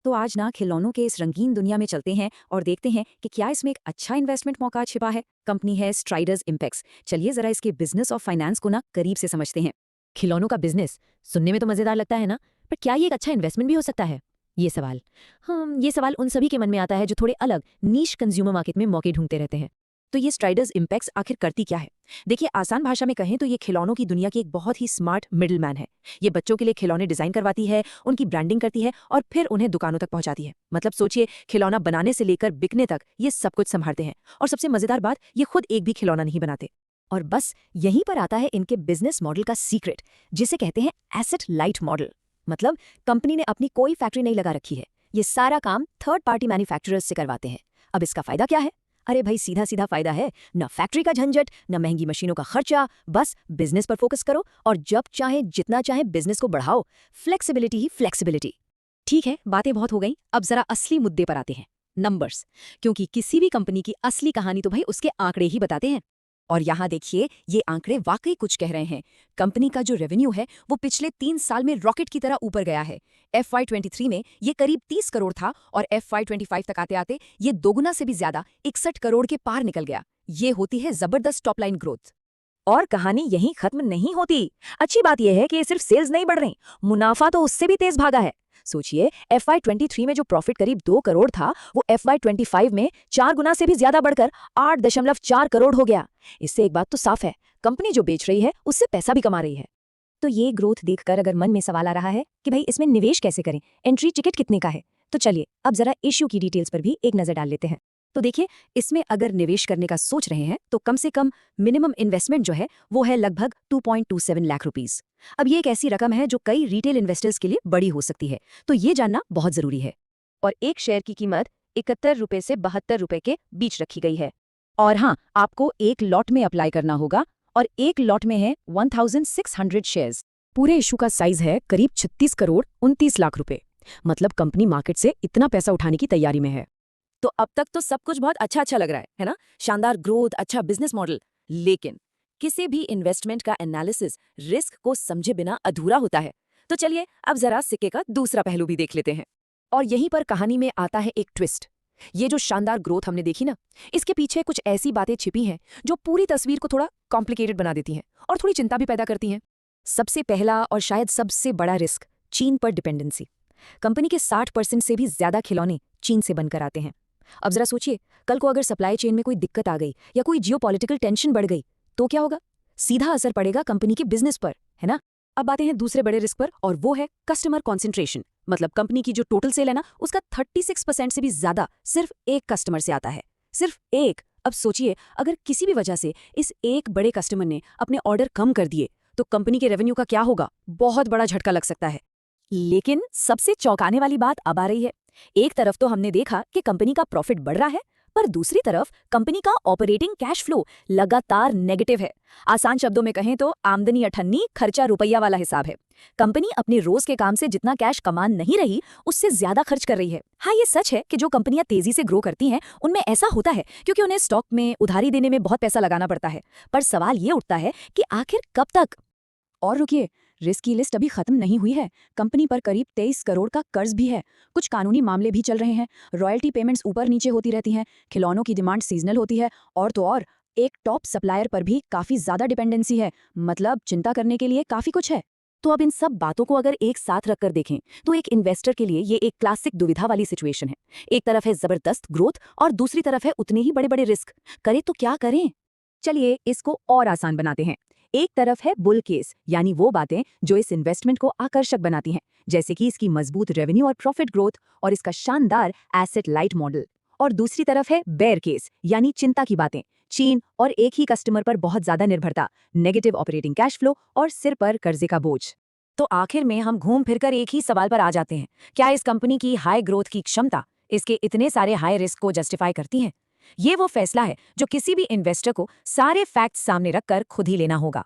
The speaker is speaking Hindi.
तो आज ना खिलौनों के इस रंगीन दुनिया में चलते हैं और देखते हैं कि क्या इसमें एक अच्छा इन्वेस्टमेंट मौका छिपा है। कंपनी है स्ट्राइडर्स इम्पैक्स। चलिए जरा इसके बिजनेस और फाइनेंस को ना करीब से समझते हैं। खिलौनों का बिजनेस सुनने में तो मजेदार लगता है ना, पर क्या ये एक अच्छा इन्वेस्टमेंट भी हो सकता है? ये सवाल उन सभी के मन में आता है जो थोड़े अलग नीश कंज्यूमर मार्केट में मौके ढूंढते रहते हैं। तो ये स्ट्राइडर्स इम्पैक्स आखिर करती क्या है? देखिए, आसान भाषा में कहें तो ये खिलौनों की दुनिया की एक बहुत ही स्मार्ट मिडिल मैन है। ये बच्चों के लिए खिलौने डिजाइन करवाती है, उनकी ब्रांडिंग करती है और फिर उन्हें दुकानों तक पहुंचाती है। मतलब सोचिए, खिलौना बनाने से लेकर बिकने तक ये सब कुछ संभालते हैं। और सबसे मजेदार बात, ये खुद एक भी खिलौना नहीं बनाते। और बस यहीं पर आता है इनके बिजनेस मॉडल का सीक्रेट, जिसे कहते हैं एसेट लाइट मॉडल। मतलब कंपनी ने अपनी कोई फैक्ट्री नहीं लगा रखी है, ये सारा काम थर्ड पार्टी मैन्युफैक्चरर्स से करवाते हैं। अब इसका फायदा क्या है? अरे भाई, सीधा सीधा फायदा है, न फैक्ट्री का झंझट, न महंगी मशीनों का खर्चा। बस बिजनेस पर फोकस करो और जब चाहे जितना चाहे बिजनेस को बढ़ाओ। फ्लेक्सिबिलिटी ही फ्लेक्सिबिलिटी। ठीक है, बातें बहुत हो गई, अब जरा असली मुद्दे पर आते हैं, नंबर्स। क्योंकि किसी भी कंपनी की असली कहानी तो भाई उसके आंकड़े ही बताते हैं। और यहाँ देखिए, ये आंकड़े वाकई कुछ कह रहे हैं। कंपनी का जो रेवेन्यू है वो पिछले 3 साल में रॉकेट की तरह ऊपर गया है। FY23 में ये करीब 30 करोड़ था और FY25 तक आते आते ये दोगुना से भी ज्यादा 61 करोड़ के पार निकल गया। ये होती है जबरदस्त टॉप लाइन ग्रोथ। और कहानी यहीं खत्म नहीं होती। अच्छी बात यह है कि सिर्फ सेल्स नहीं बढ़ रही, मुनाफा तो उससे भी तेज भागा है। सोचिए, FY23 में जो प्रॉफिट करीब 2 करोड़ था, वो FY25 में 4 गुना से भी ज्यादा बढ़कर 8.4 करोड़ हो गया। इससे एक बात तो साफ है, कंपनी जो बेच रही है उससे पैसा भी कमा रही है। तो ये ग्रोथ देखकर अगर मन में सवाल आ रहा है कि भाई इसमें निवेश कैसे करें, एंट्री टिकट कितने का है, तो चलिए अब जरा इश्यू की डिटेल्स पर भी एक नजर डाल लेते हैं। तो देखिए, इसमें अगर निवेश करने का सोच रहे हैं तो कम से कम मिनिमम इन्वेस्टमेंट जो है वो है लगभग 2.27 लाख रुपीस। अब ये एक ऐसी रकम है जो कई रिटेल इन्वेस्टर्स के लिए बड़ी हो सकती है, तो ये जानना बहुत जरूरी है। और एक शेयर की कीमत 71 रुपए से 72 रुपए के बीच रखी गई है। और हाँ, आपको एक लॉट में अप्लाई करना होगा और एक लॉट में है 1600 शेयर्स। पूरे इशू का साइज है करीब 36 करोड़ 29 लाख रुपए। मतलब कंपनी मार्केट से इतना पैसा उठाने की तैयारी में है। तो अब तक तो सब कुछ बहुत अच्छा लग रहा है ना? शानदार ग्रोथ, अच्छा बिजनेस मॉडल। लेकिन किसी भी इन्वेस्टमेंट का एनालिसिस रिस्क को समझे बिना अधूरा होता है। तो चलिए अब जरा सिक्के का दूसरा पहलू भी देख लेते हैं। और यहीं पर कहानी में आता है एक ट्विस्ट। ये जो शानदार ग्रोथ हमने देखी ना, इसके पीछे कुछ ऐसी बातें छिपी हैं जो पूरी तस्वीर को थोड़ा कॉम्प्लिकेटेड बना देती हैं और थोड़ी चिंता भी पैदा करती हैं। सबसे पहला और शायद सबसे बड़ा रिस्क, चीन पर डिपेंडेंसी। कंपनी के 60% से भी ज्यादा खिलौने चीन से बनकर आते हैं। अब जरा सोचिए, कल को अगर सप्लाई चेन में कोई दिक्कत आ गई या कोई जियोपॉलिटिकल टेंशन बढ़ गई तो क्या होगा? सीधा असर पड़ेगा कंपनी के बिजनेस पर, है ना? अब आते हैं दूसरे बड़े रिस्क पर, और वो है कस्टमर कॉन्सेंट्रेशन। मतलब कंपनी की जो टोटल सेल है ना, उसका 36% से भी ज्यादा सिर्फ एक कस्टमर से आता है। सिर्फ एक। अब सोचिए, अगर किसी भी वजह से इस एक बड़े कस्टमर ने अपने ऑर्डर कम कर दिए तो कंपनी के रेवेन्यू का क्या होगा? बहुत बड़ा झटका लग सकता है। लेकिन सबसे चौंकाने वाली बात अब आ रही है। एक तरफ तो हमने देखा कि कंपनी का प्रॉफिट बढ़ रहा है, पर दूसरी तरफ कंपनी का ऑपरेटिंग कैश फ्लो लगातार नेगेटिव है। आसान शब्दों में कहें तो आमदनी अठन्नी, खर्चा रुपया वाला हिसाब है। कंपनी अपने रोज के काम से जितना कैश कमा नहीं रही, उससे ज्यादा खर्च कर रही है। हाँ, ये सच है कि जो कंपनियां तेजी से ग्रो करती हैं उनमें ऐसा होता है, क्योंकि उन्हें स्टॉक में उधारी देने में बहुत पैसा लगाना पड़ता है। पर सवाल ये उठता है कि आखिर कब तक? और रुकिए, रिस्क की लिस्ट अभी खत्म नहीं हुई है। कंपनी पर करीब 23 करोड़ का कर्ज भी है। कुछ कानूनी मामले भी चल रहे हैं। रॉयल्टी पेमेंट्स ऊपर नीचे होती रहती हैं। खिलौनों की डिमांड सीजनल होती है। और तो और, एक टॉप सप्लायर पर भी काफी ज्यादा डिपेंडेंसी है। मतलब चिंता करने के लिए काफी कुछ है। तो अब इन सब बातों को अगर एक साथ रखकर देखें तो एक इन्वेस्टर के लिए ये एक क्लासिक दुविधा वाली सिचुएशन है। एक तरफ है जबरदस्त ग्रोथ और दूसरी तरफ है उतने ही बड़े बड़े रिस्क। करे तो क्या करें? चलिए इसको और आसान बनाते हैं। एक तरफ है बुल केस, यानी वो बातें जो इस इन्वेस्टमेंट को आकर्षक बनाती हैं, जैसे कि इसकी मजबूत रेवेन्यू और प्रॉफिट ग्रोथ और इसका शानदार एसेट लाइट मॉडल। और दूसरी तरफ है बेयर केस, यानी चिंता की बातें, चीन और एक ही कस्टमर पर बहुत ज्यादा निर्भरता, नेगेटिव ऑपरेटिंग कैश फ्लो और सिर पर कर्जे का बोझ। तो आखिर में हम घूम फिरकर एक ही सवाल पर आ जाते हैं, क्या इस कंपनी की हाई ग्रोथ की क्षमता इसके इतने सारे हाई रिस्क को जस्टिफाई करती है? ये वो फैसला है जो किसी भी इन्वेस्टर को सारे फैक्ट्स सामने रखकर खुद ही लेना होगा।